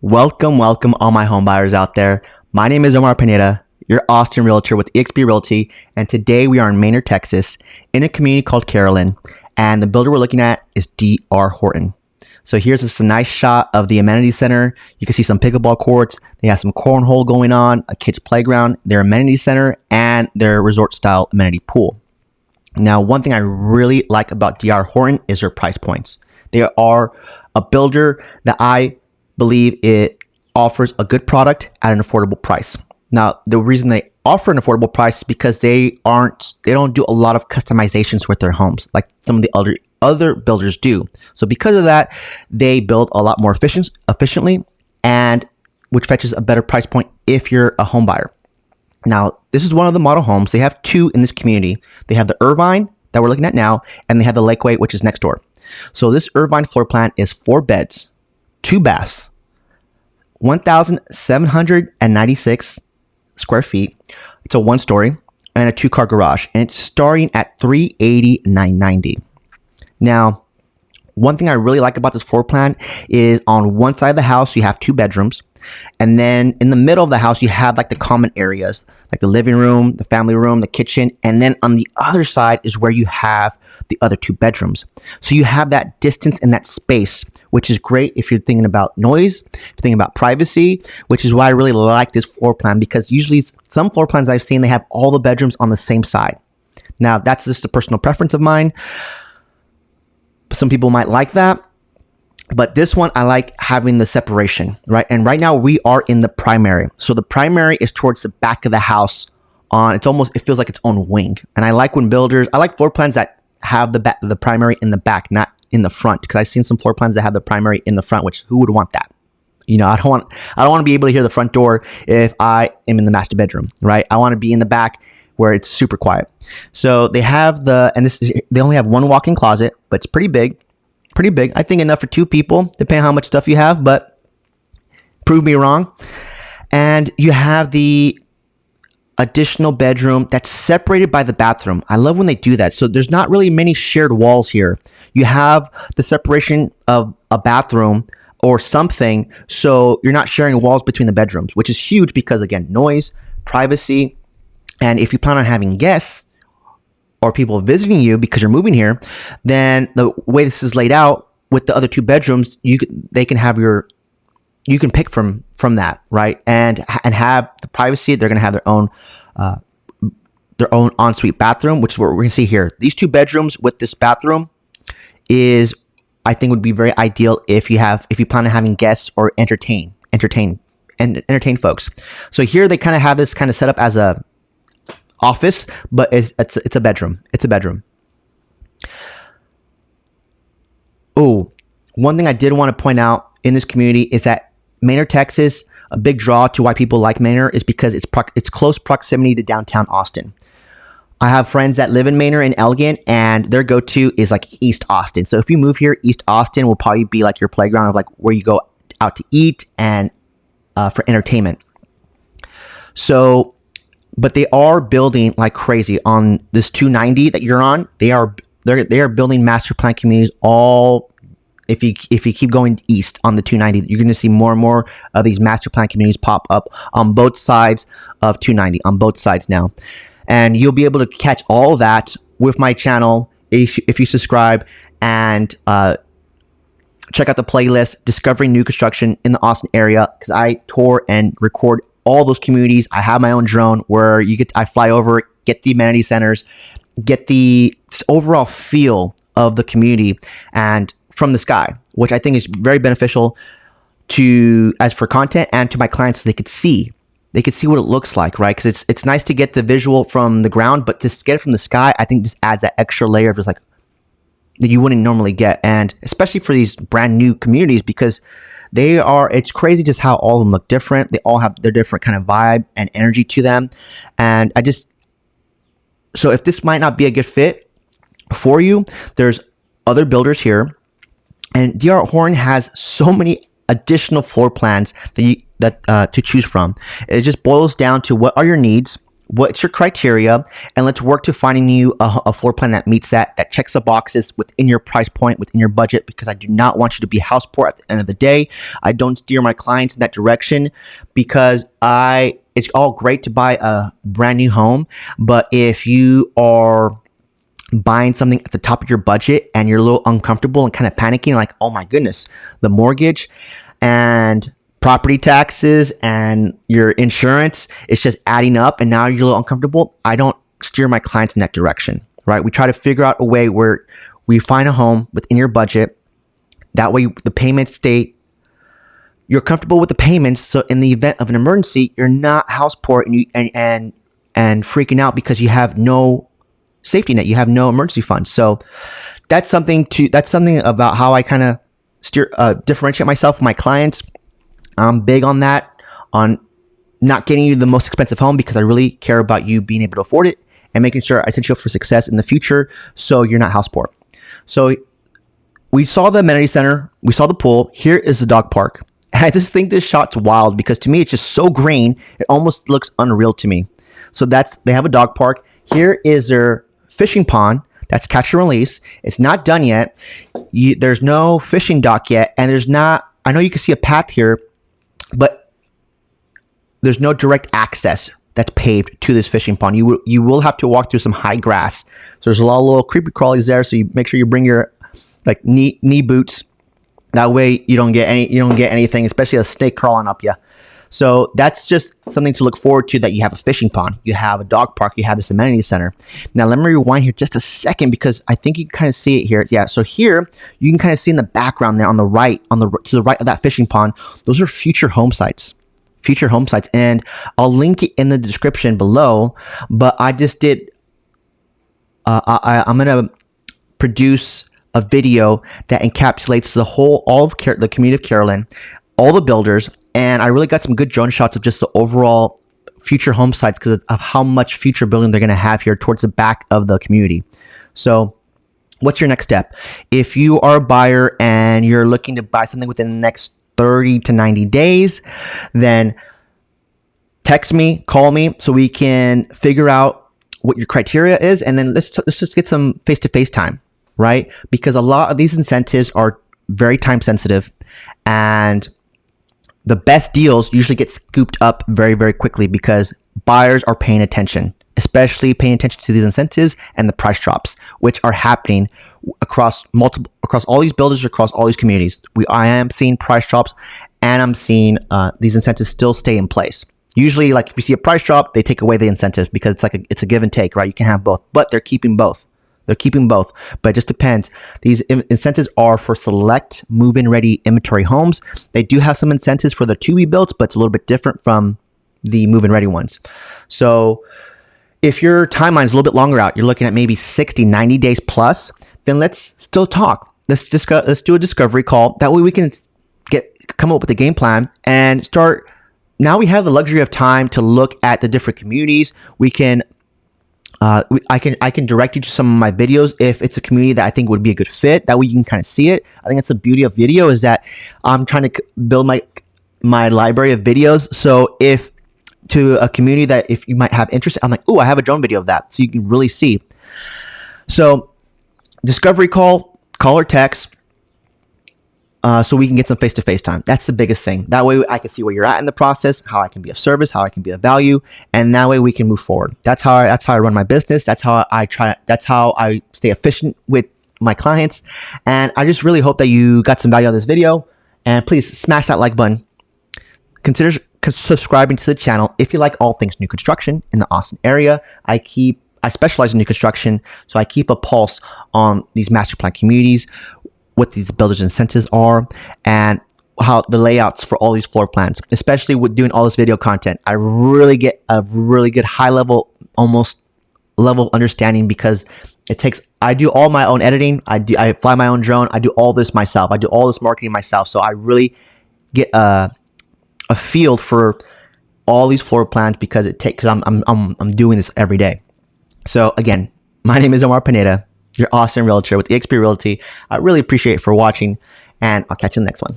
Welcome, all my home buyers out there. My name is Omar Pineda, your Austin realtor with eXp Realty, and today we are in Manor, Texas, in a community called Carillon, and the builder we're looking at is DR Horton. So here's just a nice shot of the amenity center. You can see some pickleball courts. They have some cornhole going on, a kids playground, their amenity center, and their resort-style amenity pool. Now, one thing I really like about DR Horton is their price points. They are a builder that I believe it offers a good product at an affordable price. Now, the reason they offer an affordable price is because they don't do a lot of customizations with their homes like some of the other builders do. So because of that, they build a lot more efficiently, and which fetches a better price point if you're a home buyer. Now, this is one of the model homes. They have two in this community. They have the Irvine that we're looking at now, and they have the Lakeway, which is next door. So this Irvine floor plan is 4 beds, 2 baths, 1,796 square feet. It's a 1-story and a 2-car garage, and it's starting at $389.90. Now, one thing I really like about this floor plan is on one side of the house you have 2 bedrooms, and then in the middle of the house you have like the common areas like the living room, the family room, the kitchen, and then on the other side is where you have the other 2 bedrooms. So you have that distance and that space, which is great if you're thinking about noise, if you're thinking about privacy, which is why I really like this floor plan, because usually some floor plans I've seen, they have all the bedrooms on the same side. Now, that's just a personal preference of mine. Some people might like that, but this one, I like having the separation, right? And right now we are in the primary. So the primary is towards the back of the house. It feels like its own wing. And I like I like floor plans that have the primary in the back, not in the front, because I've seen some floor plans that have the primary in the front, which who would want that? You know, I don't want to be able to hear the front door if I am in the master bedroom, right? I want to be in the back where it's super quiet. So they have they only have 1 walk-in closet, but it's pretty big. I think enough for 2 people, depending on how much stuff you have, but prove me wrong. And you have the additional bedroom that's separated by the bathroom. I love when they do that. So there's not really many shared walls here. You have the separation of a bathroom or something, so you're not sharing walls between the bedrooms, which is huge because, again, noise, privacy, and if you plan on having guests or people visiting you because you're moving here, then the way this is laid out with the other 2 bedrooms, you can pick from that, right? And have the privacy. They're going to have their own ensuite bathroom, which is what we're going to see here. These 2 bedrooms with this bathroom I think would be very ideal if you plan on having guests or entertain folks. So here they kind of have this kind of set up as a office, but it's a bedroom. It's a bedroom. Oh, one thing I did want to point out in this community is that Manor, Texas, a big draw to why people like Manor is because it's close proximity to downtown Austin. I have friends that live in Manor and Elegant, and their go-to is like East Austin. So if you move here, East Austin will probably be like your playground of like where you go out to eat and for entertainment. So, but they are building like crazy on this 290 that you're on. They are building master plan communities all. If you keep going east on the 290, you're going to see more and more of these master plan communities pop up on both sides of 290, on both sides now. And you'll be able to catch all that with my channel if you subscribe and check out the playlist, Discovering New Construction in the Austin area, because I tour and record all those communities. I have my own drone where I fly over, get the amenity centers, get the overall feel of the community and from the sky, which I think is very beneficial as for content and to my clients so they could see what it looks like, right? Because it's nice to get the visual from the ground, but to get it from the sky, I think this adds that extra layer of just like that you wouldn't normally get. And especially for these brand new communities, because it's crazy just how all of them look different. They all have their different kind of vibe and energy to them. And so if this might not be a good fit for you, there's other builders here. And DR Horton has so many additional floor plans to choose from. It just boils down to what are your needs, what's your criteria, and let's work to finding you a floor plan that meets that checks the boxes within your price point, within your budget, because I do not want you to be house poor at the end of the day. I don't steer my clients in that direction because it's all great to buy a brand new home, but if you are buying something at the top of your budget and you're a little uncomfortable and kind of panicking, like, oh my goodness, the mortgage and property taxes and your insurance, it's just adding up and now you're a little uncomfortable. I don't steer my clients in that direction, right? We try to figure out a way where we find a home within your budget. That way the payments you're comfortable with the payments. So in the event of an emergency, you're not house poor and freaking out because you have no safety net. You have no emergency fund. So that's something about how I kind of differentiate myself from my clients. I'm big on that, on not getting you the most expensive home because I really care about you being able to afford it and making sure I set you up for success in the future so you're not house poor. So we saw the amenity center, we saw the pool. Here is the dog park. And I just think this shot's wild because to me it's just so green, it almost looks unreal to me. So they have a dog park. Here is their fishing pond. That's catch and release. It's not done yet. There's no fishing dock yet, and I know you can see a path here, but there's no direct access that's paved to this fishing pond. You will have to walk through some high grass. So there's a lot of little creepy crawlies there. So you make sure you bring your knee boots. That way you don't get anything, especially a snake crawling up you. So that's just something to look forward to, that you have a fishing pond, you have a dog park, you have this amenity center. Now let me rewind here just a second because I think you can kind of see it here. Yeah, so here you can kind of see in the background there on the right, to the right of that fishing pond, those are future home sites. And I'll link it in the description below, but I just did, I'm going to produce a video that encapsulates all of the community of Carillon, all the builders, and I really got some good drone shots of just the overall future home sites because of how much future building they're going to have here towards the back of the community. So what's your next step? If you are a buyer and you're looking to buy something within the next 30 to 90 days, then text me, call me so we can figure out what your criteria is, and then let's just get some face-to-face time, right? Because a lot of these incentives are very time sensitive, and the best deals usually get scooped up very, very quickly because buyers are paying attention, especially paying attention to these incentives and the price drops, which are happening across all these builders, across all these communities. I am seeing price drops, and I'm seeing these incentives still stay in place. Usually, like if you see a price drop, they take away the incentives because it's a give and take, right? You can have both, but they're keeping both. But it just depends. These incentives are for select move-in ready inventory homes. They do have some incentives for the to-be builds, but it's a little bit different from the move-in ready ones. So if your timeline is a little bit longer out, you're looking at maybe 60, 90 days plus, then let's still talk. Let's do a discovery call. That way we can come up with a game plan and start. Now we have the luxury of time to look at the different communities. We can I can direct you to some of my videos if it's a community that I think would be a good fit. That way you can kind of see it. I think that's the beauty of video, is that I'm trying to build my library of videos. So if to a community that if you might have interest, I'm like, oh, I have a drone video of that, so you can really see. So discovery call or text. So we can get some face-to-face time. That's the biggest thing. That way I can see where you're at in the process, how I can be of service, how I can be of value, and that way we can move forward. That's how I run my business. That's how I stay efficient with my clients. And I just really hope that you got some value out of this video. And please smash that like button. Consider subscribing to the channel if you like all things new construction in the Austin area. I specialize in new construction, so I keep a pulse on these master plan communities, what these builders incentives are, and how the layouts for all these floor plans, especially with doing all this video content. I really get a really good high level, almost level understanding, because I do all my own editing. I fly my own drone. I do all this myself. I do all this marketing myself. So I really get a feel for all these floor plans because I'm doing this every day. So again, my name is Omar Pineda, your Austin realtor with eXp Realty. I really appreciate it for watching, and I'll catch you in the next one.